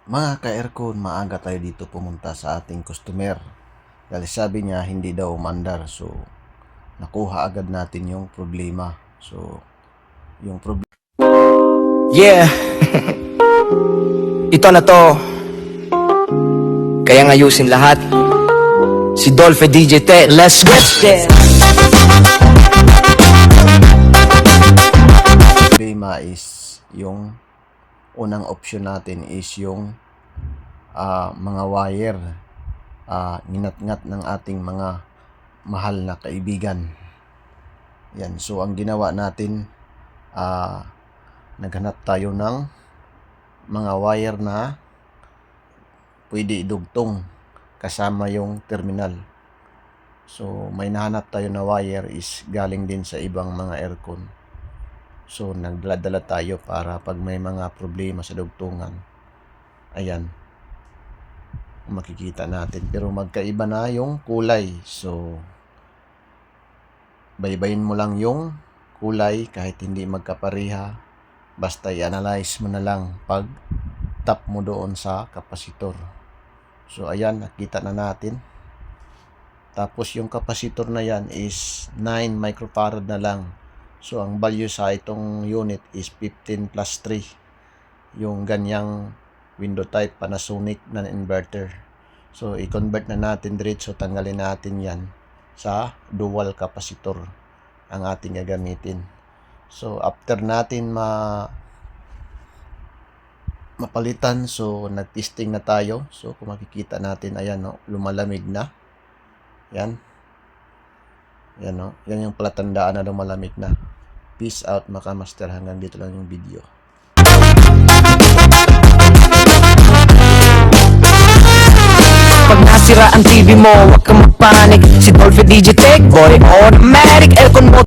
Mga ka-aircon, maaga tayo dito pumunta sa ating customer. Dahil sabi niya hindi daw umandar. So, nakuha agad natin yung problema. So, yung problema. Yeah, ito na to. Kaya ngayusin lahat. Si Dolphy DJ Tech, let's get it. Problema is yung unang option natin is yung mga wire nginat-ngat ng ating mga mahal na kaibigan. Yan, so ang ginawa natin, naghanap tayo ng mga wire na pwede idugtong kasama yung terminal. So may nahanap tayo na wire is galing din sa ibang mga aircon. So nagdala-dala tayo para pag may mga problema sa dugtungan, ayan, makikita natin. Pero magkaiba na yung kulay. So baybayin mo lang yung kulay kahit hindi magkapareha. Basta i-analyze mo na lang pag tap mo doon sa kapasitor. So ayan, nakita na natin. Tapos yung kapasitor na yan is 9 microfarad na lang. So ang value sa itong unit is 15 plus 3. Yung ganyang window type Panasonic na inverter. So i-convert na natin diretso, tanggalin natin yan sa dual capacitor ang ating gagamitin. So after natin mapalitan, so nag-testing na tayo. So kung makikita natin, ayan, no, lumalamig na. Yan. Yan, no. Yan yung palatandaan na lumalamig na. Peace out mga master. Hanggang dito lang yung video. Pag nasira ang TV mo, huwag kang magpanik. Si Dolphy DJ Tech, boy, automatic aircon mo.